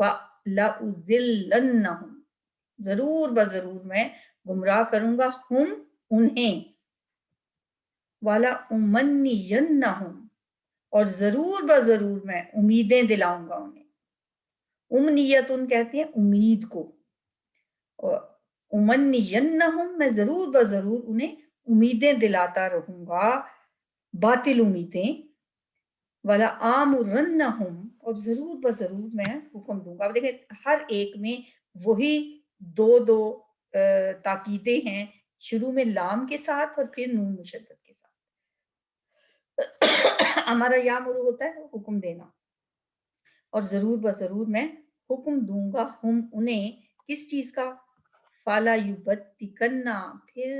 وَلَأُضِلَّنَّهُمْ، ضرور بضرور میں گمراہ کروں گا ہم انہیں، وَلَأُمَنِّيَنَّهُمْ، اور ضرور بضرور میں امیدیں دلاؤں گا انہیں. امنیتن کہتے ہیں امید کو، اور امنینہم، میں ضرور بضرور انہیں امیدیں دلاتا رہوں گا، باطل امیدیں. ولا آمرنہم، اور ضرور بضرور میں حکم دوں گا. دیکھیں ہر ایک میں وہی دو دو تاکیدیں ہیں، شروع میں لام کے ساتھ اور پھر نون مشدد کے ساتھ. ہمارا یامر ہوتا ہے حکم دینا، اور ضرور بضرور میں حکم دوں گا ہم انہیں کس چیز کا؟ فَلَا يُبَتِّكَنَّ، پھر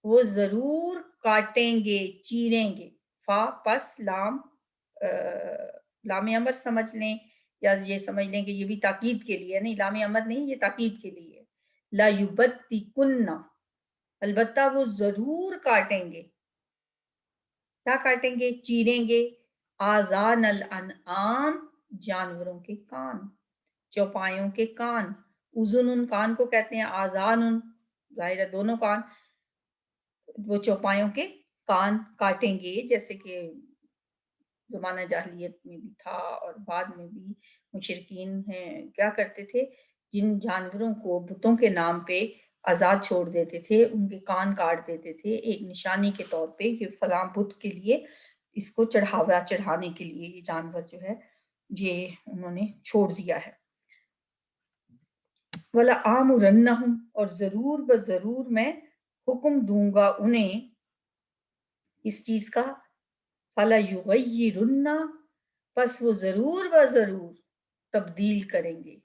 وہ ضرور کاٹیں گے، چیریں گے. فا پس لام، لام امر سمجھ لیں یا یہ سمجھ لیں کہ یہ بھی تاکید کے لیے نہیں، لام امر نہیں، یہ تاکید کے لیے. لا يُبَتِّكُنَّ، البتہ وہ ضرور کاٹیں گے. کیا کاٹیں گے؟ چیریں گے. آذان الانعام، جانوروں کے کان، چوپایوں کے کان. اذن کان کو کہتے ہیں، آذان ظاہر ہے دونوں کان، وہ چوپایوں کے کان کاٹیں گے. جیسے کہ زمانہ جاہلیت میں بھی تھا اور بعد میں بھی مشرکین ہیں کیا کرتے تھے، جن جانوروں کو بتوں کے نام پہ آزاد چھوڑ دیتے تھے ان کے کان کاٹ دیتے تھے، ایک نشانی کے طور پہ کہ فلاں بت کے لیے اس کو چڑھاوا چڑھانے کے لیے یہ جانور جو ہے یہ انہوں نے چھوڑ دیا ہے. وَلَآمُرَنَّهُمْ، اور ضرور بضرور میں حکم دوں گا انہیں اس چیز کا. فَلَيُغَيِّرُنَّ، پس وہ ضرور بضرور تبدیل کریں گے.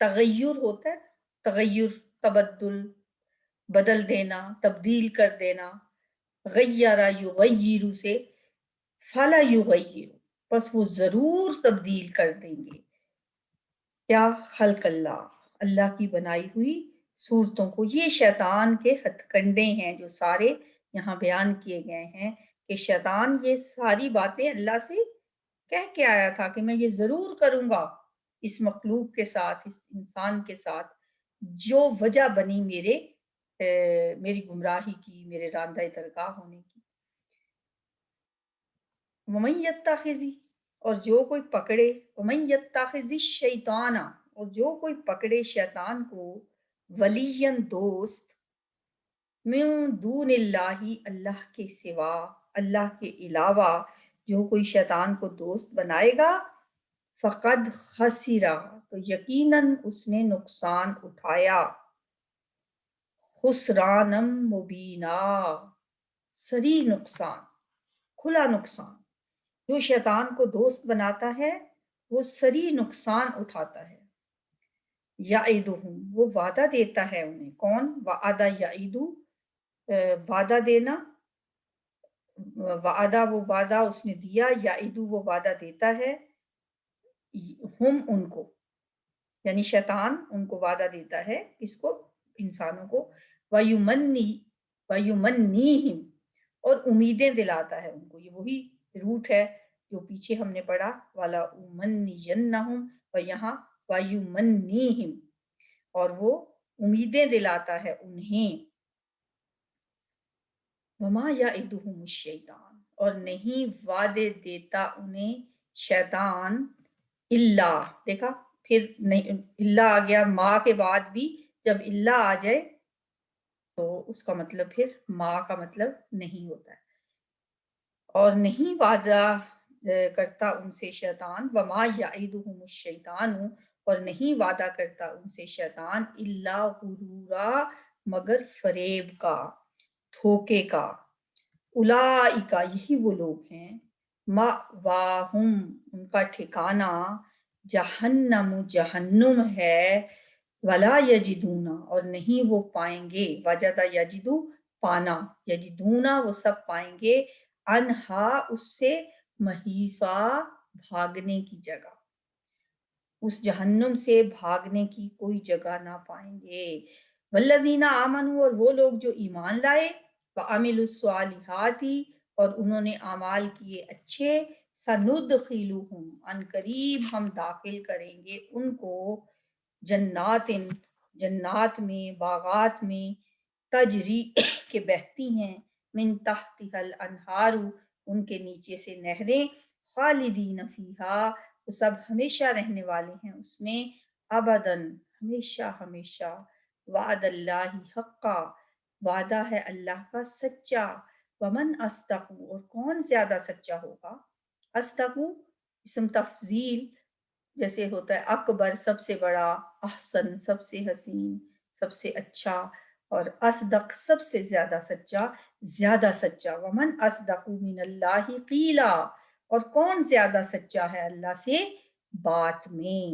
تغیر ہوتا ہے، تغیر تبدل، بدل دینا، تبدیل کر دینا. غیرہ یغیر سے، فَلَيُغَيِّرُ، پس وہ ضرور تبدیل کر دیں گے. کیا؟ خلق اللہ، اللہ کی بنائی ہوئی صورتوں کو. یہ شیطان کے ہتھ کنڈے ہیں جو سارے یہاں بیان کیے گئے ہیں کہ شیطان یہ ساری باتیں اللہ سے کہہ کے آیا تھا کہ میں یہ ضرور کروں گا اس مخلوق کے ساتھ، اس انسان کے ساتھ، جو وجہ بنی میری گمراہی کی، میرے راندہ درگاہ ہونے کی. وَمَن يَتَّخِذِ، اور جو کوئی پکڑے، وَمَن يَتَّخِذِ الشَّيْطَانَ، اور جو کوئی پکڑے شیطان کو، وَلِيًّا دوست، من دون اللہ، اللہ کے سوا، اللہ کے علاوہ جو کوئی شیطان کو دوست بنائے گا، فقد خسرا، تو یقیناً اس نے نقصان اٹھایا. خسرانم مبینہ، صریح نقصان، کھلا نقصان. جو شیطان کو دوست بناتا ہے وہ صریح نقصان اٹھاتا ہے. یعدہم، وہ وعدہ دیتا ہے انہیں. کون؟ وعدہ یعیدو، وعدہ دینا. وعدہ وہ وعدہ اس نے دیا، یعیدو وہ وعدہ دیتا ہے. ہم ان کو، یعنی شیطان ان کو وعدہ دیتا ہے، اس کو انسانوں کو. وَيُمَنِّيهِمْ، اور امیدیں دلاتا ہے ان کو. یہ وہی روٹ ہے جو پیچھے ہم نے پڑھا، والا امنینہم، و یہاں وَيُمَنِّيهِمْ، اور وہ امیدیں دلاتا ہے انہیں. وَمَا يَعِدُهُمُ الشَّيْطَانُ، اور نہیں وعدے دیتا انہیں شیطان. اللہ، دیکھا پھر نہیں اللہ آ گیا، ماں کے بعد بھی جب اللہ آ جائے تو اس کا مطلب پھر ماں کا مطلب نہیں ہوتا ہے. اور نہیں وعدہ کرتا ان سے شیطان. وما یعدہم الشیطان، اور نہیں وعدہ کرتا ان سے شیطان. الا غرورا، مگر فریب کا، دھوکے کا. اولئک، یہی وہ لوگ ہیں. مأواہم، ان کا ٹھکانہ. جہنم، جہنم ہے. ولا یجدون، اور نہیں وہ پائیں گے. وجد یجدو، پانا. یجدون، وہ سب پائیں گے. انہا، اس سے. محیصا، بھاگنے کی جگہ. اس جہنم سے بھاگنے کی کوئی جگہ نہ پائیں گے. والذین آمنوا، اور وہ لوگ جو ایمان لائے. وعملوا الصالحات، اور انہوں نے اعمال کیے اچھے. سندخلہم ان قریب ہم داخل کریں گے ان کو جنات جنات میں، باغات میں، تجری کے بہتی ہیں، من تحتها الانہار ان کے نیچے سے نہریں، خالدین فیہا وہ سب ہمیشہ رہنے والے ہیں اس میں، ابداً ہمیشہ ہمیشہ، وعد اللہ حقا وعدہ ہے اللہ کا سچا، ومن اصدق اور کون زیادہ سچا ہوگا، اصدق اسم تفضیل جیسے ہوتا ہے اکبر سب سے بڑا، احسن سب سے حسین سب سے اچھا، اور اصدق سب سے زیادہ سچا، زیادہ سچا، ومن اصدق من اللہ قیلا اور کون زیادہ سچا ہے اللہ سے بات میں،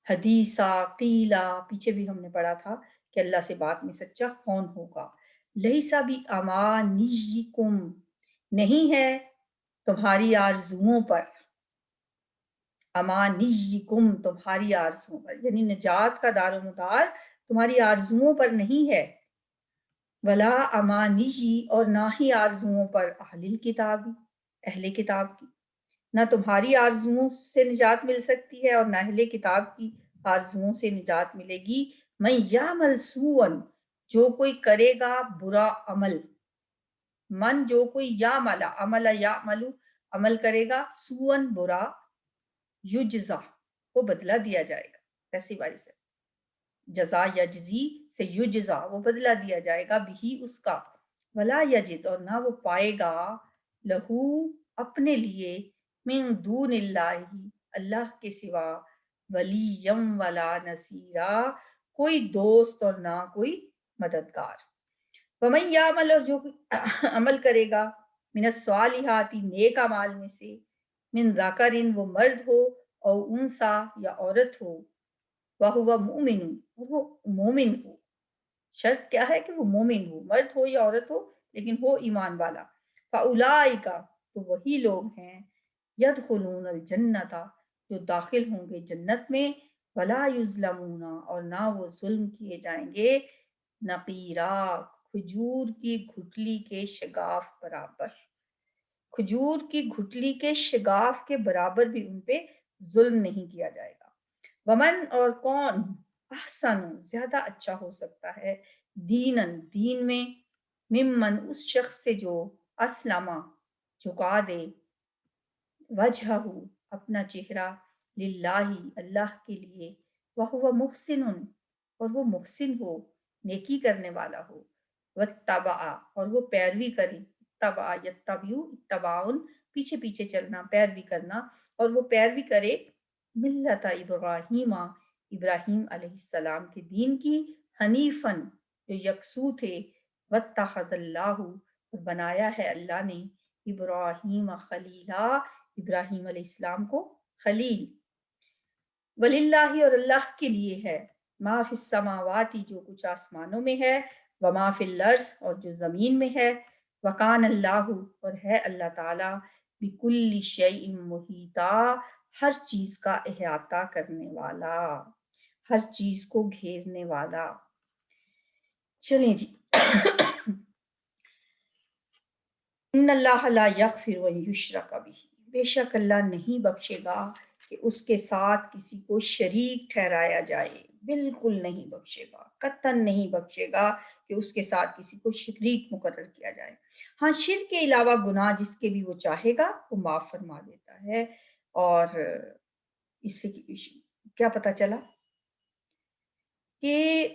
حدیثہ قیلا پیچھے بھی ہم نے پڑھا تھا کہ اللہ سے بات میں سچا کون ہوگا، لیسا بھی امانیکم نہیں ہے تمہاری آرزوؤں پر، امانیکم تمہاری آرزوؤں پر، یعنی نجات کا دار و مدار تمہاری آرزوؤں پر نہیں ہے، ولا امانی اور نہ ہی آرزوؤں پر اہل کتاب کی، نہ تمہاری آرزوؤں سے نجات مل سکتی ہے اور نہ اہل کتاب کی آرزوؤں سے نجات ملے گی، من یعمل سوءا جو کوئی کرے گا برا عمل، من جو کوئی عمل کرے گا سوءا برا، یجزا وہ بدلہ دیا جائے گا، ایسی باری سے جزا یجزی سے یجزا وہ بدلہ دیا جائے گا بھی اس کا، ولا یجد اور نہ وہ پائے گا لہو اپنے لیے من دون اللہ اللہ کے سوا ولیم ولا نصیرا کوئی دوست اور نہ کوئی مددگار، ومن یعمل اور جو عمل کرے گا من الصالحات نیک اعمال میں سے، من ذکرن وہ مرد ہو او انسا یا عورت ہو، وہو مومن وہ مومن ہو، شرط کیا ہے کہ وہ مومن ہو، مرد ہو یا عورت ہو لیکن ہو ایمان والا، فاولئک تو وہی لوگ ہیں یدخلون الجنت جو داخل ہوں گے جنت میں، ولا یظلمون اور نہ وہ ظلم کیے جائیں گے، نقیرا کھجور کی گھٹلی کے شگاف برابر، کھجور کی گھٹلی کے شگاف کے برابر بھی ان پہ ظلم نہیں کیا جائے گا، ومن اور کون احسن زیادہ اچھا ہو سکتا ہے دینن دین میں، ممن اس شخص سے جو اسلمہ جھکا دے، وجہہ اپنا چہرہ، للہ اللہ کے لیے، وہو محسن اور وہ محسن ہو نیکی کرنے والا ہو، واتبع اور وہ پیروی کرے، اتبع یتبعو اتباعن پیچھے پیچھے چلنا پیروی کرنا، اور وہ پیروی کرے ملت ابراہیم ابراہیم علیہ السلام کے دین کی، حنیفن جو یکسو تھے، واتخذ اللہ اور بنایا ہے اللہ نے ابراہیم خلیلا ابراہیم علیہ السلام کو خلیل، وللہ اور اللہ کے لیے ہے ما فی السماوات جو کچھ آسمانوں میں ہے، وما فی الارض اور جو زمین میں ہے، وکان اللہ اور ہے اللہ تعالی بکل شیء محیطا ہر چیز کا احاطہ کرنے والا، ہر چیز کو گھیرنے والا۔ چلیں جی ان اللہ لا یغفر ان یشرک بہ بے شک اللہ نہیں بخشے گا کہ اس کے ساتھ کسی کو شریک ٹھہرایا جائے، بالکل نہیں بخشے گا، قطعاً نہیں بخشے گا کہ اس کے ساتھ کسی کو شریک مقرر کیا جائے، ہاں شرک کے علاوہ گناہ جس کے بھی وہ چاہے گا وہ معاف فرما دیتا ہے، اور اس سے کیا پتہ چلا کہ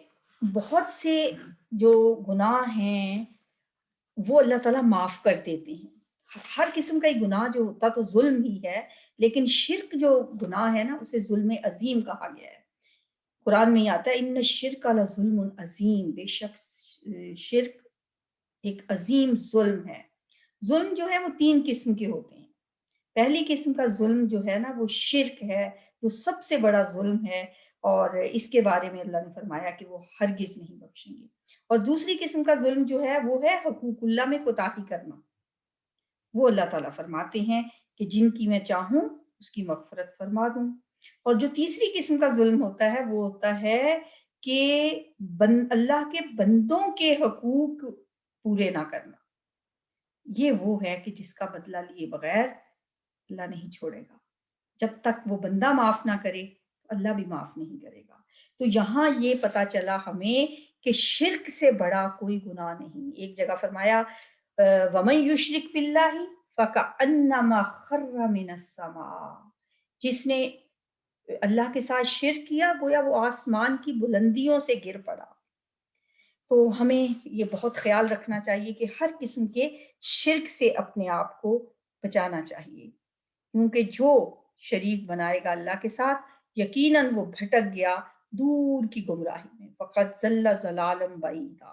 بہت سے جو گناہ ہیں وہ اللہ تعالیٰ معاف کر دیتے ہیں، ہر قسم کا گناہ جو ہوتا تو ظلم ہی ہے، لیکن شرک جو گناہ ہے نا اسے ظلم عظیم کہا گیا ہے، قرآن میں ہی آتا ہے ان الشرک لظلم عظیم، بے شک شرک ایک عظیم ظلم ہے، ظلم جو ہے وہ 3 قسم کے ہوتے ہیں، پہلی قسم کا ظلم جو ہے نا وہ شرک ہے جو سب سے بڑا ظلم ہے، اور اس کے بارے میں اللہ نے فرمایا کہ وہ ہرگز نہیں بخشیں گے، اور دوسری قسم کا ظلم جو ہے وہ ہے حقوق اللہ میں کوتاہی کرنا، وہ اللہ تعالیٰ فرماتے ہیں کہ جن کی میں چاہوں اس کی مغفرت فرما دوں، اور جو تیسری قسم کا ظلم ہوتا ہے وہ ہوتا ہے کہ اللہ کے بندوں کے حقوق پورے نہ کرنا، یہ وہ ہے کہ جس کا بدلہ لیے بغیر اللہ نہیں چھوڑے گا. جب تک وہ بندہ معاف نہ کرے اللہ بھی معاف نہیں کرے گا. تو یہاں یہ پتا چلا ہمیں کہ شرک سے بڑا کوئی گناہ نہیں. ایک جگہ فرمایا وَمَن يُشْرِكْ بِاللَّهِ فَكَأَنَّمَا خَرَّ مِنَ السَّمَاءِ، جس نے اللہ کے ساتھ شرک کیا گویا وہ آسمان کی بلندیوں سے گر پڑا. تو ہمیں یہ بہت خیال رکھنا چاہیے کہ ہر قسم کے شرک سے اپنے آپ کو بچانا چاہیے، کیونکہ جو شریک بنائے گا اللہ کے ساتھ یقیناً وہ بھٹک گیا دور کی گمراہی میں. فقط ضل ضلالا بعیدا.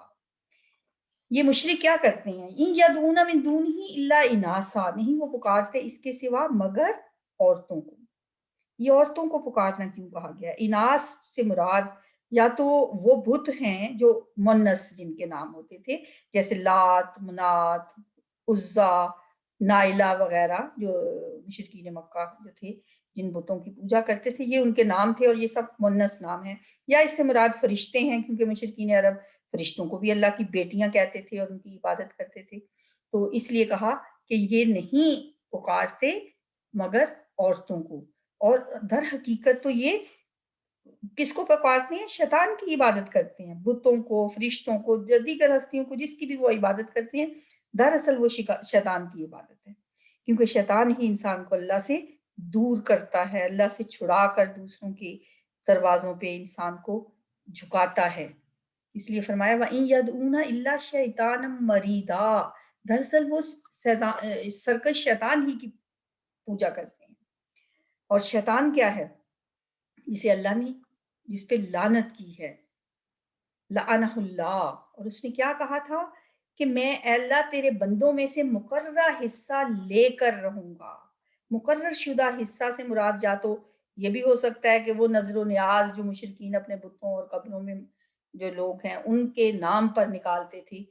یہ مشرک کیا کرتے ہیں؟ ان یدعون من دونہ الا اناسا، نہیں وہ پکارتے اس کے سوا مگر عورتوں کو. یہ عورتوں کو پکارنا کیوں کہا گیا؟ اناس سے مراد یا تو وہ بت ہیں جو منس جن کے نام ہوتے تھے، جیسے لات، منات، عزا، نائلہ وغیرہ، جو مشرکین مکہ جو تھے جن بتوں کی پوجا کرتے تھے، یہ ان کے نام تھے اور یہ سب منس نام ہیں. یا اس سے مراد فرشتے ہیں، کیونکہ مشرکین عرب فرشتوں کو بھی اللہ کی بیٹیاں کہتے تھے اور ان کی عبادت کرتے تھے. تو اس لیے کہا کہ یہ نہیں پکارتے مگر عورتوں کو. اور در حقیقت تو یہ کس کو پکارتے ہیں؟ شیطان کی عبادت کرتے ہیں، بتوں کو، فرشتوں کو، دیگر ہستیوں کو، جس کی بھی وہ عبادت کرتے ہیں دراصل وہ شیطان کی عبادت ہے. کیونکہ شیطان ہی انسان کو اللہ سے دور کرتا ہے، اللہ سے چھڑا کر دوسروں کے دروازوں پہ انسان کو جھکاتا ہے. اس لیے فرمایا وَإِن يَدْعُونَ إِلَّا شَيْطَانًا مَرِيدًا، دراصل وہ سرکش شیطان ہی کی پوجا کرتے ہیں. اور شیطان کیا ہے؟ جسے اللہ نے جس پہ لعنت کی ہے، لعنہ اللہ. اور اس نے کیا کہا تھا کہ میں اے اللہ تیرے بندوں میں سے مقررہ حصہ لے کر رہوں گا. مقرر شدہ حصہ سے مراد یا تو یہ بھی ہو سکتا ہے کہ وہ نظر و نیاز جو مشرکین اپنے بتوں اور قبروں میں جو لوگ ہیں ان کے نام پر نکالتے تھے،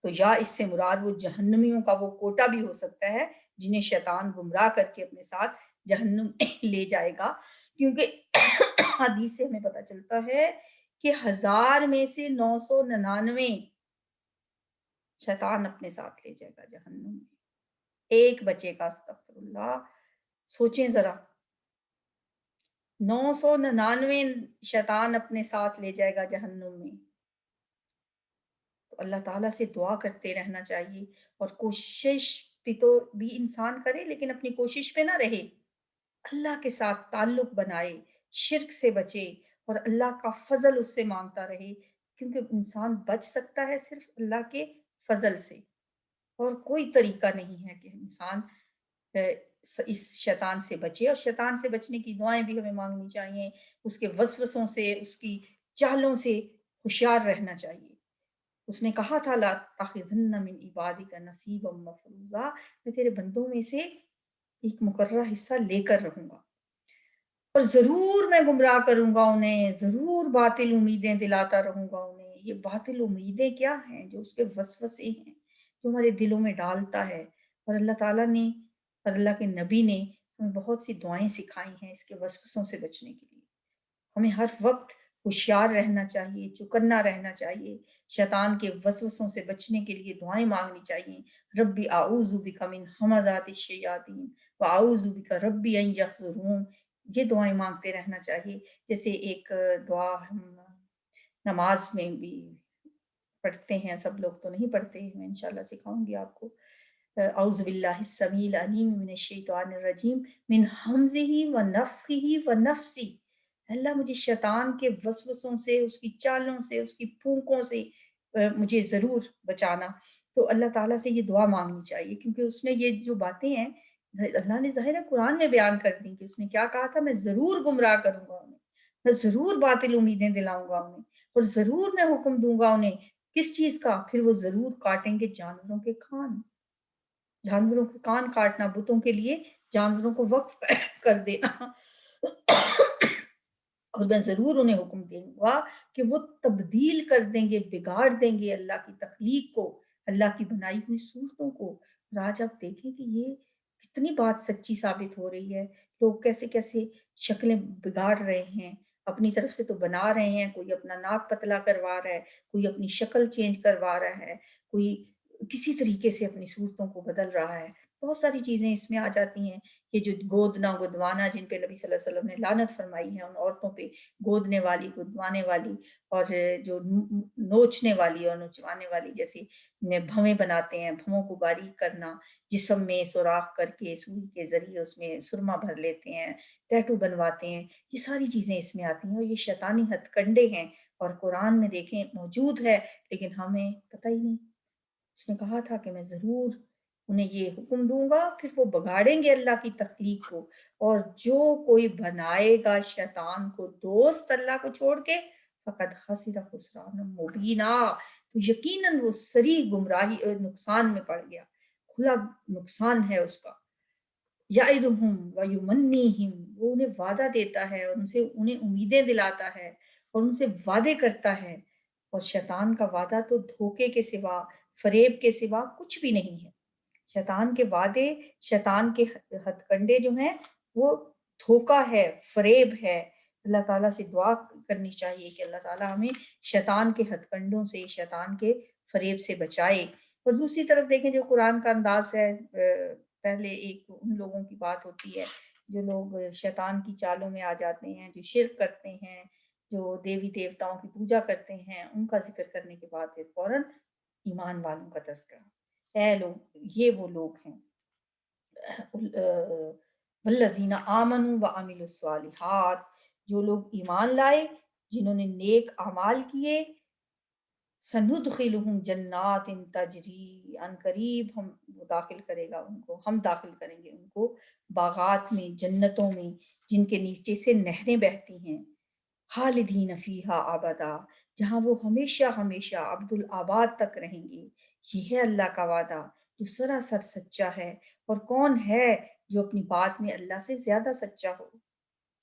تو یا اس سے مراد وہ جہنمیوں کا وہ کوٹا بھی ہو سکتا ہے جنہیں شیطان گمراہ کر کے اپنے ساتھ جہنم لے جائے گا. کیونکہ حدیث سے ہمیں پتہ چلتا ہے کہ 1000 میں سے 999 شیطان اپنے ساتھ لے جائے گا جہنم میں. ایک بچے کا، استغفر اللہ. سوچیں ذرا، 999 شیطان اپنے ساتھ لے جائے گا جہنم میں. تو اللہ تعالیٰ سے دعا کرتے رہنا چاہیے اور کوشش بھی تو بھی انسان کرے، لیکن اپنی کوشش پہ نہ رہے، اللہ کے ساتھ تعلق بنائے، شرک سے بچے اور اللہ کا فضل اس سے مانگتا رہے. کیونکہ انسان بچ سکتا ہے صرف اللہ کے فضل سے، اور کوئی طریقہ نہیں ہے کہ انسان اس شیطان سے بچے. اور شیطان سے بچنے کی دعائیں بھی ہمیں مانگنی چاہیے، اس کے وسوسوں سے، اس کی چالوں سے ہوشیار رہنا چاہیے. اس نے کہا تھا لا تاخذن من عبادک نصیبا مفروضا، میں تیرے بندوں میں سے ایک مقررہ حصہ لے کر رہوں گا اور ضرور میں گمراہ کروں گا انہیں، ضرور باطل امیدیں دلاتا رہوں گا انہیں. یہ باطل امیدیں کیا ہیں؟ جو اس کے وسوسے ہیں جو ہمارے دلوں میں ڈالتا ہے. اور اللہ تعالیٰ نے اور اللہ کے نبی نے ہمیں بہت سی دعائیں سکھائی ہیں اس کے وسوسوں سے بچنے کے لیے. ہمیں ہر وقت ہوشیار رہنا چاہیے، چوکنا رہنا چاہیے، شیطان کے وسوسوں سے بچنے کے لیے دعائیں مانگنی چاہیے. ربی اعوذ بک من ہمزات الشیاطین واعوذ بک ربی ان یحضرون، یہ دعائیں مانگتے رہنا چاہیے. جیسے ایک دعا ہم نماز میں بھی پڑھتے ہیں، سب لوگ تو نہیں پڑھتے، میں انشاءاللہ سکھاؤں گی آپ کو. اعوذ باللہ السمیع العلیم من الشیطان الرجیم من حمزہ ونفخہ ونفسی. اللہ مجھے شیطان کے وسوسوں سے، اس کی چالوں سے، اس کی پھونکوں سے مجھے ضرور بچانا. تو اللہ تعالیٰ سے یہ دعا مانگنی چاہیے، کیونکہ اس نے یہ جو باتیں ہیں اللہ نے ظاہر قرآن میں بیان کر دی کہ اس نے کیا کہا تھا، میں ضرور گمراہ کروں گا انہیں، میں ضرور باطل امیدیں دلاؤں گا انہیں، اور ضرور میں حکم دوں گا انہیں کس چیز کا؟ پھر وہ ضرور کاٹیں گے جانوروں کے کان. جانوروں کے کان کاٹنا، بتوں کے لیے جانوروں کو وقف کر دینا. اور میں ضرور انہیں حکم دوں گا کہ وہ تبدیل کر دیں گے، بگاڑ دیں گے اللہ کی تخلیق کو، اللہ کی بنائی ہوئی صورتوں کو. اور آج آپ دیکھیں کہ یہ کتنی بات سچی ثابت ہو رہی ہے. لوگ کیسے کیسے شکلیں بگاڑ رہے ہیں، اپنی طرف سے تو بنا رہے ہیں، کوئی اپنا ناک پتلا کروا رہا ہے، کوئی اپنی شکل چینج کروا رہا ہے، کوئی کسی طریقے سے اپنی صورتوں کو بدل رہا ہے. بہت ساری چیزیں اس میں آ جاتی ہیں. یہ جو گودنا گدوانا جن پہ نبی صلی اللہ علیہ وسلم نے لعنت فرمائی ہے، ان عورتوں پہ، گودنے والی، گدوانے والی، اور جو نوچنے والی اور نچوانے والی، جیسے بھویں بناتے ہیں، بھووں کو باریک کرنا، جسم میں سوراخ کر کے سوئی کے ذریعے اس میں سرما بھر لیتے ہیں، ٹیٹو بنواتے ہیں، یہ ساری چیزیں اس میں آتی ہیں، اور یہ شیطانی ہتھ کنڈے ہیں، اور قرآن میں دیکھیں موجود ہے، لیکن ہمیں پتہ ہی نہیں۔ اس نے کہا تھا کہ میں ضرور انہیں یہ حکم دوں گا، پھر وہ بگاڑیں گے اللہ کی تخلیق کو، اور جو کوئی بنائے گا شیطان کو دوست اللہ کو چھوڑ کے، فقد خسر خسران مبینا، تو یقیناً وہ سری گمراہی اور نقصان میں پڑ گیا، کھلا نقصان ہے اس کا۔ یعدہم ویمنیہم، وہ انہیں وعدہ دیتا ہے اور انہیں امیدیں دلاتا ہے اور ان سے وعدے کرتا ہے، اور شیطان کا وعدہ تو دھوکے کے سوا، فریب کے سوا کچھ بھی نہیں ہے۔ شیطان کے وعدے، شیطان کے ہتھ کنڈے جو ہیں وہ دھوکا ہے، فریب ہے۔ اللہ تعالیٰ سے دعا کرنی چاہیے کہ اللہ تعالیٰ ہمیں شیطان کے ہتھ کنڈوں سے، شیطان کے فریب سے بچائے۔ اور دوسری طرف دیکھیں جو قرآن کا انداز ہے، پہلے ایک ان لوگوں کی بات ہوتی ہے جو لوگ شیطان کی چالوں میں آ جاتے ہیں، جو شرک کرتے ہیں، جو دیوی دیوتاؤں کی پوجا کرتے ہیں، ان کا ذکر کرنے کے بعد پھر فوراً ایمان والوں کا تذکرہ۔ اے لوگ، یہ وہ لوگ ہیں والذین آمنوا وعملوا الصالحات، جو لوگ ایمان لائے، جنہوں نے نیک اعمال کیے، سندخلہم جنات تجری، ان قریب ہم داخل کرے گا ان کو، ہم داخل کریں گے ان کو باغات میں، جنتوں میں، جن کے نیچے سے نہریں بہتی ہیں، خالدین فیہا ابدا، جہاں وہ ہمیشہ ہمیشہ عبدالآباد تک رہیں گے۔ یہ ہے اللہ کا وعدہ جو سراسر سچا ہے، اور کون ہے جو اپنی بات میں اللہ سے زیادہ سچا ہو؟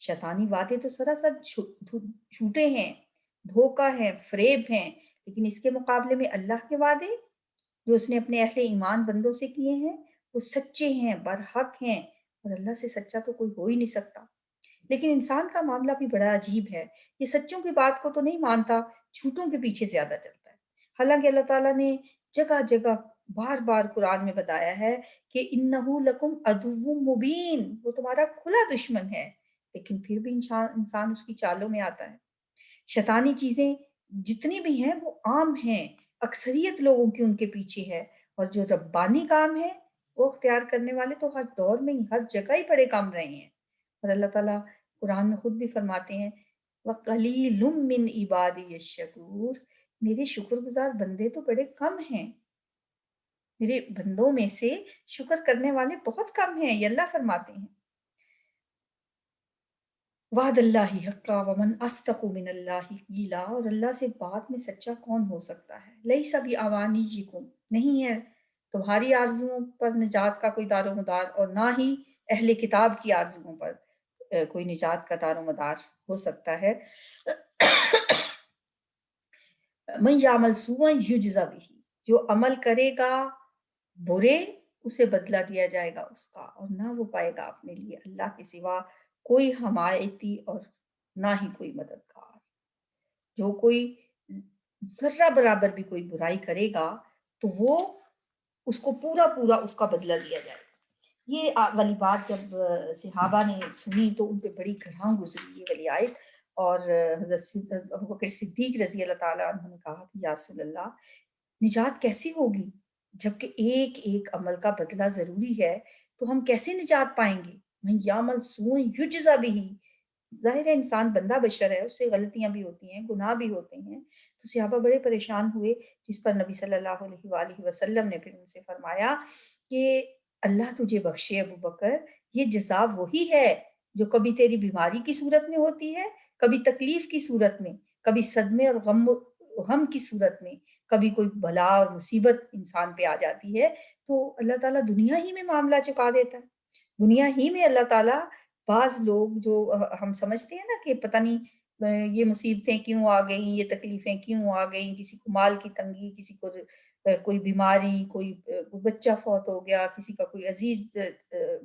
شیطانی وعدے تو سراسر جھوٹے ہیں، دھوکہ ہیں، فریب ہیں، لیکن اس کے مقابلے میں اللہ کے وعدے جو اس نے اپنے اہل ایمان بندوں سے کیے ہیں، وہ سچے ہیں، برحق ہیں، اور اللہ سے سچا تو کوئی ہو ہی نہیں سکتا۔ لیکن انسان کا معاملہ بھی بڑا عجیب ہے، یہ سچوں کی بات کو تو نہیں مانتا، جھوٹوں کے پیچھے زیادہ چلتا ہے۔ حالانکہ اللہ تعالیٰ نے جگہ جگہ بار بار قرآن میں بتایا ہے کہ انہو لکم عدو مبین، وہ تمہارا کھلا دشمن ہے، لیکن پھر بھی انسان اس کی چالوں میں آتا ہے۔ شیطانی چیزیں جتنی بھی ہیں وہ عام ہیں، اکثریت لوگوں کی ان کے پیچھے ہے، اور جو ربانی کام ہے وہ اختیار کرنے والے تو ہر دور میں ہی، ہر جگہ ہی بڑے کام رہے ہیں۔ اور اللہ تعالیٰ قرآن میں خود بھی فرماتے ہیں وَقَلِيلٌ مِّنْ عِبَادِيَ الشَّكُورُ، میرے شکر گزار بندے تو بڑے کم ہیں، میرے بندوں میں سے شکر کرنے والے بہت کم ہیں، یہ اللہ فرماتے ہیں۔ وعد اللہ حقا ومن اصدق من اللہ قیلا، اور اللہ سے بات میں سچا کون ہو سکتا ہے؟ لیس بِاَمَانِیِّکُم، نہیں ہے تمہاری آرزوؤں پر نجات کا کوئی دار و مدار، اور نہ ہی اہل کتاب کی آرزوؤں پر کوئی نجات کا دار و مدار ہو سکتا ہے۔ من یعمل سوءا یجزا بہ، جو عمل کرے گا برے اسے بدلہ دیا جائے گا اس کا، اور نہ وہ پائے گا اپنے لیے اللہ کے سوا کوئی حمایتی اور نہ ہی کوئی مددگار۔ جو کوئی ذرہ برابر بھی کوئی برائی کرے گا تو وہ اس کو پورا پورا اس کا بدلہ دیا جائے گا۔ یہ والی بات جب صحابہ نے سنی تو ان پہ بڑی گراں گزری یہ والی آیت، اور حضرت ابوبکر صدیق رضی اللہ تعالیٰ عنہ نے کہا کہ یا رسول اللہ، نجات کیسی ہوگی جبکہ ایک ایک عمل کا بدلہ ضروری ہے، تو ہم کیسے نجات پائیں گے؟ من یعمل سوءا یجزا بہ، ظاہر ہے انسان بندہ بشر ہے، اس سے غلطیاں بھی ہوتی ہیں، گناہ بھی ہوتے ہیں۔ تو صحابہ بڑے پریشان ہوئے، جس پر نبی صلی اللہ علیہ وآلہ وسلم نے پھر ان سے فرمایا کہ اللہ تجھے بخشے ابو بکر، یہ جزا وہی ہے جو کبھی تیری بیماری کی صورت میں ہوتی ہے، کبھی تکلیف کی صورت میں، کبھی صدمے اور غم کی صورت میں، کبھی کوئی بلا اور مصیبت انسان پہ آ جاتی ہے، تو اللہ تعالیٰ دنیا ہی میں معاملہ چکا دیتا ہے۔ دنیا ہی میں اللہ تعالیٰ، بعض لوگ جو ہم سمجھتے ہیں نا کہ پتہ نہیں یہ مصیبتیں کیوں آ گئیں، یہ تکلیفیں کیوں آ گئیں، کسی کو مال کی تنگی، کسی کو کوئی بیماری، کوئی بچہ فوت ہو گیا، کسی کا کوئی عزیز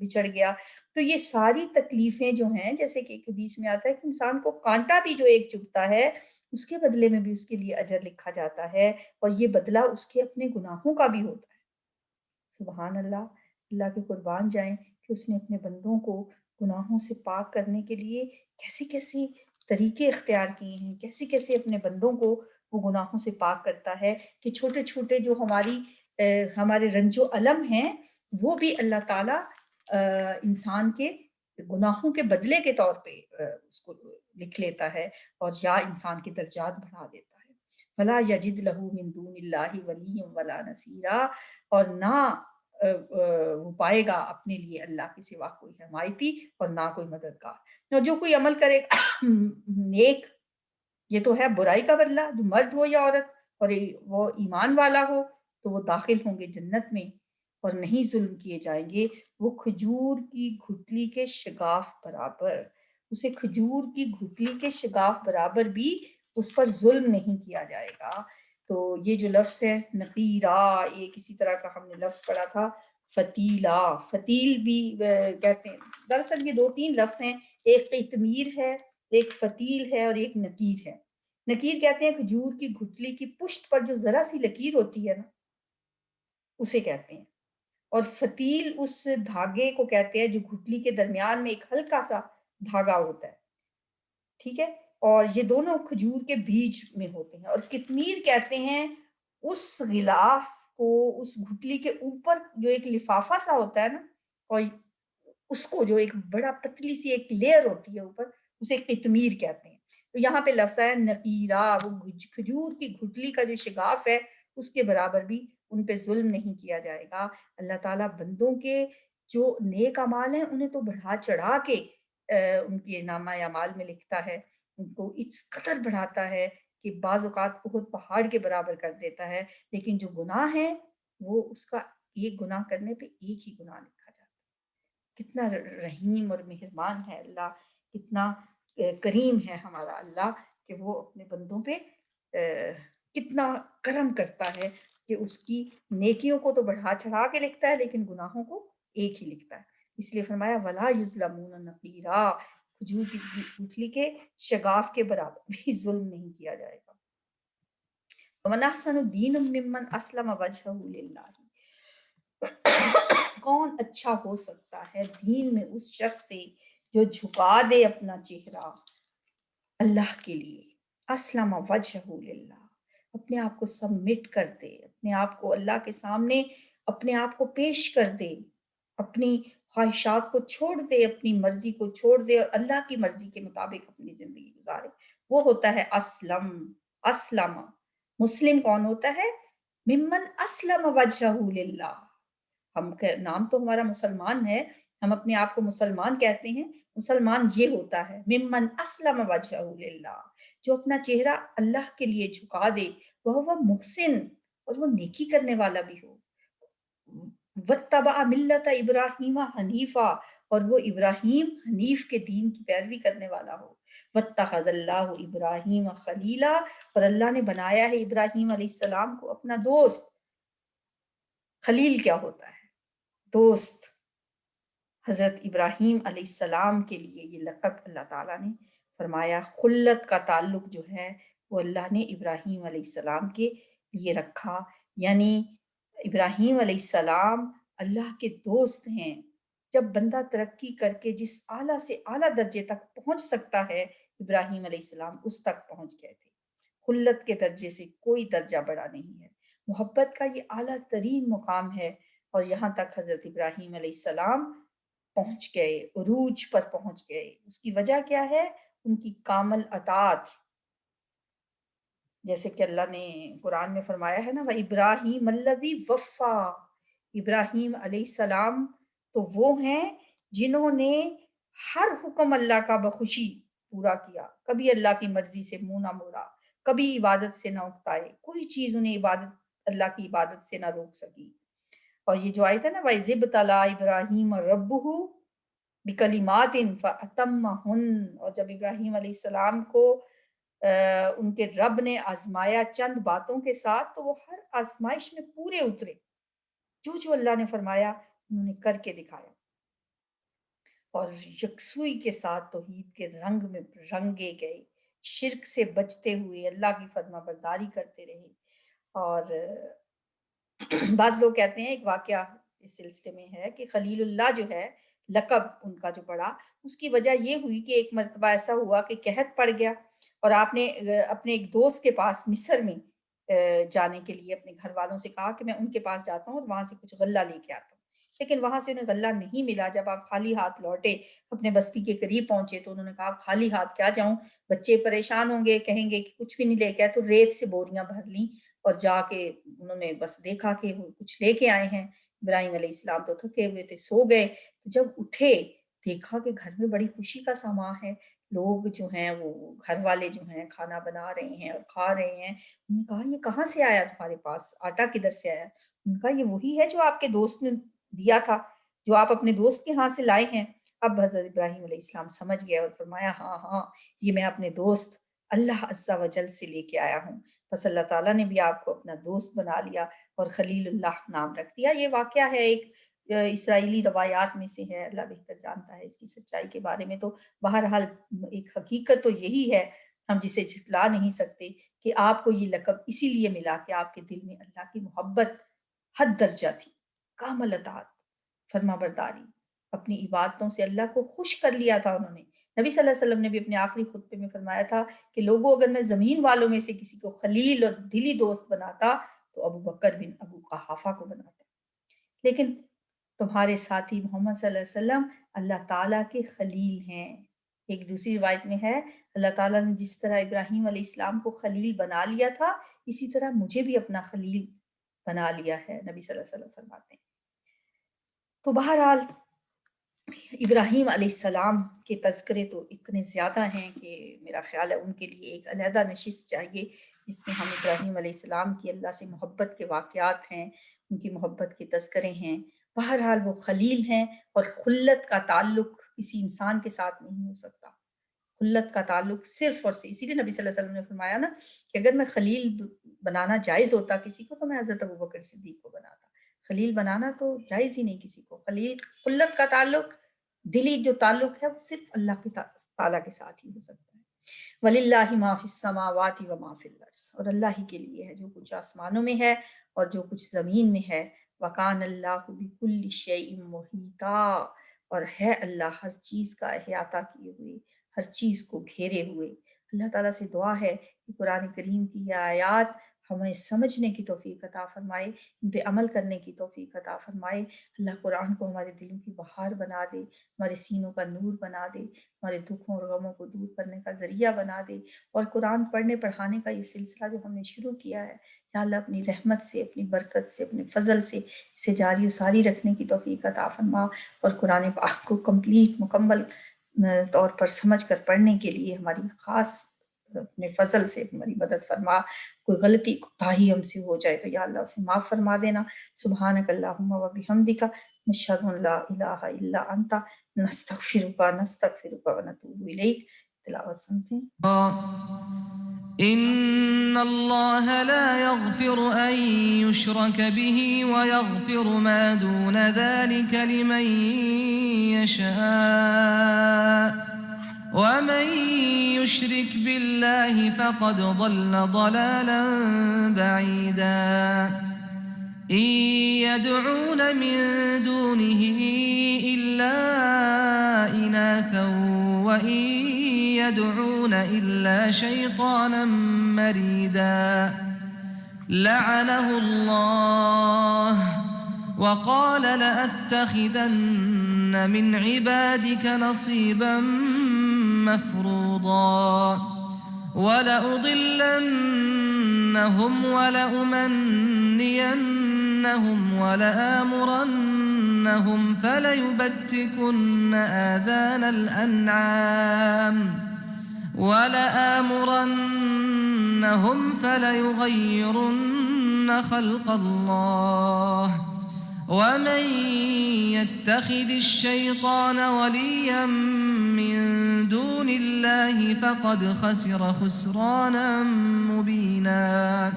بچھڑ گیا، تو یہ ساری تکلیفیں جو ہیں، جیسے کہ ایک حدیث میں آتا ہے کہ انسان کو کانٹا بھی جو ایک چبھتا ہے اس کے بدلے میں بھی اس کے لیے اجر لکھا جاتا ہے، اور یہ بدلہ اس کے اپنے گناہوں کا بھی ہوتا ہے۔ سبحان اللہ، اللہ کے قربان جائیں کہ اس نے اپنے بندوں کو گناہوں سے پاک کرنے کے لیے کیسے کیسے طریقے اختیار کیے ہیں، کیسے کیسے اپنے بندوں کو وہ گناہوں سے پاک کرتا ہے کہ چھوٹے چھوٹے جو ہمارے رنج و الم ہیں وہ بھی اللہ تعالیٰ انسان کے گناہوں کے بدلے کے طور پہ اس کو لکھ لیتا ہے اور یا انسان کے درجات بڑھا دیتا ہے۔ وَلَا يَجِدْ لَهُ مِن دُونِ اللَّهِ وَلِيٌّ وَلَا نَصِيرًا، اور نہ وہ پائے گا اپنے لیے اللہ کے سوا کوئی حمایتی اور نہ کوئی مددگار۔ اور جو کوئی عمل کرے نیک، یہ تو ہے برائی کا بدلہ، جو مرد ہو یا عورت، اور وہ ایمان والا ہو تو وہ داخل ہوں گے جنت میں، اور نہیں ظلم کیے جائیں گے وہ کھجور کی گھٹلی کے شگاف برابر، اسے کھجور کی گھٹلی کے شگاف برابر بھی اس پر ظلم نہیں کیا جائے گا۔ تو یہ جو لفظ ہے نقیرہ، یہ کسی طرح کا ہم نے لفظ پڑھا تھا فتیلہ، فتیل بھی کہتے ہیں۔ دراصل یہ دو تین لفظ ہیں، ایک قطمیر ہے، ایک فتیل ہے، اور ایک نکیر ہے۔ نکیر کہتے ہیں کھجور کی گھٹلی کی پشت پر جو ذرا سی لکیر ہوتی ہے نا، اسے کہتے ہیں، اور فتیل اس دھاگے کو کہتے ہیں جو گھٹلی کے درمیان میں ایک ہلکا سا دھاگا ہوتا ہے، ٹھیک ہے، اور یہ دونوں کھجور کے بیج میں ہوتے ہیں۔ اور کتمیر کہتے ہیں اس غلاف کو، اس گھٹلی کے اوپر جو ایک لفافہ سا ہوتا ہے نا، اور اس کو جو ایک بڑا پتلی سی ایک لیئر ہوتی ہے اوپر، اسے قطمیر کہتے ہیں۔ تو یہاں پہ لفظ ہے نقیرہ، وہ کھجور کی گھٹلی کا جو شگاف ہے اس کے برابر بھی ان پہ ظلم نہیں کیا جائے گا۔ اللہ تعالیٰ بندوں کے جو نیک اعمال ہیں انہیں تو بڑھا چڑھا کے ان کے نامہ اعمال میں لکھتا ہے، ان کو اس قدر بڑھاتا ہے کہ بعض اوقات بہت پہاڑ کے برابر کر دیتا ہے، لیکن جو گناہ ہے وہ اس کا ایک گناہ کرنے پہ ایک ہی گناہ لکھا جاتا ہے۔ کتنا رحیم اور مہربان ہے اللہ، کتنا کریم ہے ہمارا اللہ کہ وہ اپنے بندوں پہ کتنا کرم کرتا ہے کہ اس کی نیکیوں کو تو بڑھا چڑھا کے لکھتا ہے لیکن گناہوں کو ایک ہی لکھتا ہے۔ اس لیے فرمایا وَلَا يُظْلَمُونَ نَقِيرًا، کھجور کی گٹھلی کے شگاف کے برابر بھی ظلم نہیں کیا جائے گا۔ وَمَنْ أَحْسَنُ دِينًا مِّمَّنْ أَسْلَمَ وَجْهَهُ لِلَّهِ، کون اچھا ہو سکتا ہے دین میں اس شخص سے جو جھکا دے اپنا چہرہ اللہ کے لیے، اسلم وجہہ للہ، اپنے آپ کو سبمٹ کر دے، اپنے آپ کو اللہ کے سامنے اپنے آپ کو پیش کر دے، اپنی خواہشات کو چھوڑ دے، اپنی مرضی کو چھوڑ دے اور اللہ کی مرضی کے مطابق اپنی زندگی گزارے، وہ ہوتا ہے اسلم۔ اسلم، مسلم کون ہوتا ہے؟ ممن اسلم وجہہ للہ، ہم نام تو ہمارا مسلمان ہے، ہم اپنے آپ کو مسلمان کہتے ہیں، مسلمان یہ ہوتا ہے ممن اسلم وجہہ للہ، جو اپنا چہرہ اللہ کے لیے جھکا دے، وہ محسن، اور وہ نیکی کرنے والا بھی ہو، واتبع ملت ابراہیم حنیفہ، اور وہ ابراہیم حنیف کے دین کی پیروی کرنے والا ہو، واتخذ اللہ ابراہیم خلیلا، اور اللہ نے بنایا ہے ابراہیم علیہ السلام کو اپنا دوست۔ خلیل کیا ہوتا ہے؟ دوست۔ حضرت ابراہیم علیہ السلام کے لیے یہ لقب اللہ تعالیٰ نے فرمایا، خلت کا تعلق جو ہے وہ اللہ نے ابراہیم علیہ السلام کے لیے رکھا، یعنی ابراہیم علیہ السلام اللہ کے دوست ہیں۔ جب بندہ ترقی کر کے جس اعلیٰ سے اعلیٰ درجے تک پہنچ سکتا ہے، ابراہیم علیہ السلام اس تک پہنچ گئے تھے۔ خلت کے درجے سے کوئی درجہ بڑا نہیں ہے، محبت کا یہ اعلیٰ ترین مقام ہے، اور یہاں تک حضرت ابراہیم علیہ السلام پہنچ گئے، عروج پر پہنچ گئے۔ اس کی وجہ کیا ہے؟ ان کی کامل اطاعت، جیسے کہ اللہ نے قرآن میں فرمایا ہے نا وَإِبْرَاهِيمَ الَّذِي وَفَّى، ابراہیم علیہ السلام تو وہ ہیں جنہوں نے ہر حکم اللہ کا بخوشی پورا کیا، کبھی اللہ کی مرضی سے منہ نہ موڑا، کبھی عبادت سے نہ اکتائے، کوئی چیز انہیں عبادت اللہ کی عبادت سے نہ روک سکی۔ اور یہ جو آیت ہے نا وَإِذِ ابْتَلَىٰ إِبْرَاهِيمَ رَبُّهُ بِكَلِمَاتٍ فَأَتَمَّهُنَّ، اور جب ابراہیم علیہ السلام کو ان کے رب نے آزمایا چند باتوں کے ساتھ، تو وہ ہر آزمائش میں پورے اترے، جو جو اللہ نے فرمایا انہوں نے کر کے دکھایا، اور یکسوئی کے ساتھ توحید کے رنگ میں رنگے گئے، شرک سے بچتے ہوئے اللہ کی فرما برداری کرتے رہے۔ اور بعض لوگ کہتے ہیں، ایک واقعہ اس سلسلے میں ہے کہ خلیل اللہ جو ہے لقب ان کا جو پڑا، اس کی وجہ یہ ہوئی کہ ایک مرتبہ ایسا ہوا کہ قحط پڑ گیا اور آپ نے اپنے ایک دوست کے پاس مصر میں جانے کے لیے اپنے گھر والوں سے کہا کہ میں ان کے پاس جاتا ہوں اور وہاں سے کچھ غلہ لے کے آتا ہوں، لیکن وہاں سے انہیں غلہ نہیں ملا۔ جب آپ خالی ہاتھ لوٹے، اپنے بستی کے قریب پہنچے، تو انہوں نے کہا خالی ہاتھ کیا جاؤں، بچے پریشان ہوں گے، کہیں گے کہ کچھ بھی نہیں لے کے آئے، تو ریت سے بوریاں بھر لیں اور جا کے انہوں نے بس دیکھا کہ وہ کچھ لے کے آئے ہیں۔ ابراہیم علیہ السلام تو تھکے ہوئے تھے، سو گئے۔ جب اٹھے دیکھا کہ گھر میں بڑی خوشی کا سماں ہے، لوگ جو ہیں وہ گھر والے جو ہیں کھانا بنا رہے ہیں اور کھا رہے ہیں۔ انہوں نے کہا یہ کہاں سے آیا تمہارے پاس، آٹا کدھر سے آیا؟ ان کا یہ وہی ہے جو آپ کے دوست نے دیا تھا، جو آپ اپنے دوست کے ہاں سے لائے ہیں۔ اب حضرت ابراہیم علیہ السلام سمجھ گئے اور فرمایا ہاں ہاں، یہ میں اپنے دوست اللہ عز و جل سے لے کے آیا ہوں۔ بس اللہ تعالیٰ نے بھی آپ کو اپنا دوست بنا لیا اور خلیل اللہ نام رکھ دیا۔ یہ واقعہ ہے ایک اسرائیلی روایات میں سے ہے، اللہ بہتر جانتا ہے اس کی سچائی کے بارے میں۔ تو بہرحال ایک حقیقت تو یہی ہے، ہم جسے جھٹلا نہیں سکتے، کہ آپ کو یہ لقب اسی لیے ملا کہ آپ کے دل میں اللہ کی محبت حد درجہ تھی، کامل اطاعت، فرما برداری، اپنی عبادتوں سے اللہ کو خوش کر لیا تھا انہوں نے۔ نبی صلی اللہ علیہ وسلم نے بھی اپنے آخری خطبے میں فرمایا تھا کہ لوگوں اگر میں زمین والوں میں سے کسی کو خلیل اور دلی دوست بناتا تو ابو بکر بن ابو قحافہ کو بناتا، لیکن تمہارے ساتھی محمد صلی اللہ علیہ وسلم اللہ تعالیٰ کے خلیل ہیں۔ ایک دوسری روایت میں ہے اللہ تعالیٰ نے جس طرح ابراہیم علیہ السلام کو خلیل بنا لیا تھا، اسی طرح مجھے بھی اپنا خلیل بنا لیا ہے، نبی صلی اللہ علیہ وسلم فرماتے ہیں۔ تو بہرحال ابراہیم علیہ السلام کے تذکرے تو اتنے زیادہ ہیں کہ میرا خیال ہے ان کے لیے ایک علیحدہ نشست چاہیے، جس میں ہم ابراہیم علیہ السلام کی اللہ سے محبت کے واقعات ہیں، ان کی محبت کے تذکرے ہیں۔ بہرحال وہ خلیل ہیں، اور خلت کا تعلق کسی انسان کے ساتھ نہیں ہو سکتا۔ خلت کا تعلق صرف اور صرف، اسی لیے نبی صلی اللہ علیہ وسلم نے فرمایا نا کہ اگر میں خلیل بنانا جائز ہوتا کسی کو تو میں حضرت ابوبکر صدیق کو بناتا۔ خلیل بنانا تو جائز ہی نہیں کسی کو۔ خلیل خلت کا تعلق، دلی جو تعلق ہے، وہ صرف اللہ کے تعالیٰ کے ساتھ ہی ہو سکتا ہے۔ وَلِلَّهِ مَا فِي السَّمَاوَاتِ وَمَا فِي الْأَرْضِ، اور اللہ ہی کے لیے ہے جو کچھ آسمانوں میں ہے اور جو کچھ زمین میں ہے۔ وَكَانَ اللَّهُ بِكُلِّ شَيْءٍ مُحِيطًا، اور ہے اللہ ہر چیز کا احاطہ کیے ہوئے، ہر چیز کو گھیرے ہوئے۔ اللہ تعالیٰ سے دعا ہے کہ قرآن کریم کی یہ آیات ہمیں سمجھنے کی توفیق عطا فرمائے، ان پہ عمل کرنے کی توفیق عطا فرمائے۔ اللہ قرآن کو ہمارے دلوں کی بہار بنا دے، ہمارے سینوں کا نور بنا دے، ہمارے دکھوں اور غموں کو دور کرنے کا ذریعہ بنا دے، اور قرآن پڑھنے پڑھانے کا یہ سلسلہ جو ہم نے شروع کیا ہے، یا اللہ اپنی رحمت سے، اپنی برکت سے، اپنے فضل سے اسے جاری و ساری رکھنے کی توفیق عطا فرما، اور قرآن پاک کو کمپلیٹ مکمل طور پر سمجھ کر پڑھنے کے لیے ہماری خاص اپنے فضل سے ہماری مدد فرما۔ کوئی غلطی کوتاہی ہم سے ہو جائے تو یا اللہ اسے معاف فرما دینا۔ سبحانک اللہم و بحمدک، نشہد ان لا الہ الا انت، نستغفرک و نتوب الیک۔ تلاوت سنتے ہیں۔ إن الله لا يغفر أن يشرك به ويغفر ما دون ذلك لمن يشاء ومن يشرك بالله فقد ضل ضلالا بعيدا إن يدعون من دونه إلا إناثا وإن يدعون إلا شيطانا مريدا لعنه الله وقال لأتخذن من عبادك نصيبا مفروضا ولأضلنهم ولأمنينهم ولآمرنهم فليبتكن آذان الأنعام ولآمرنهم فليغيرن خلق الله ومن يتخذ الشيطان وليا من دون الله فقد خسر خسرانا مبينا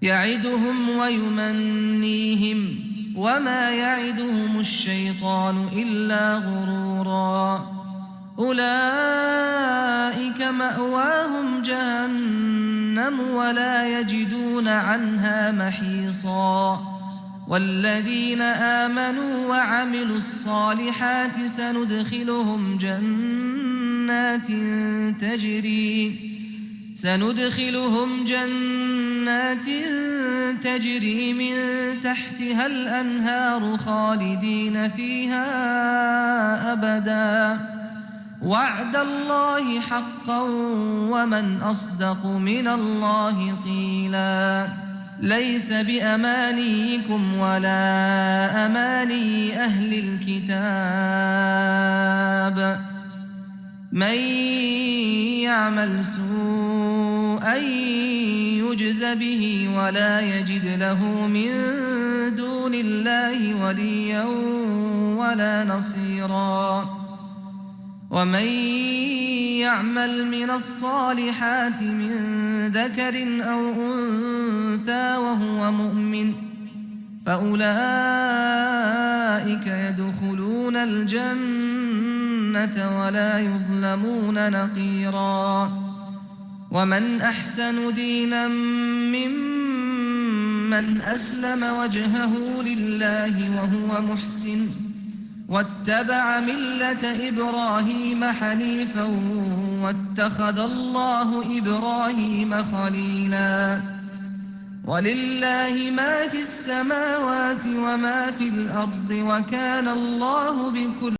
يعدهم ويمنيهم وما يعدهم الشيطان إلا غرورا أولئك مأواهم جهنم ولا يجدون عنها محيصا والذين آمنوا وعملوا الصالحات سندخلهم جنات تجري من تحتها الأنهار خالدين فيها أبدا وعد الله حقا ومن أصدق من الله قيلا ليس بأمانيكم ولا أماني أهل الكتاب من يعمل سوءا يجز به ولا يجد له من دون الله وليا ولا نصيرا ومن يعمل من الصالحات من ذكر أو أنثى وهو مؤمن فأولئك يدخلون الجنة ولا يظلمون نقيرا ومن أحسن دينا ممن أسلم وجهه لله وهو محسن واتبع ملة إبراهيم حنيفا واتخذ الله إبراهيم خليلا ولله ما في السماوات وما في الأرض وكان الله بكل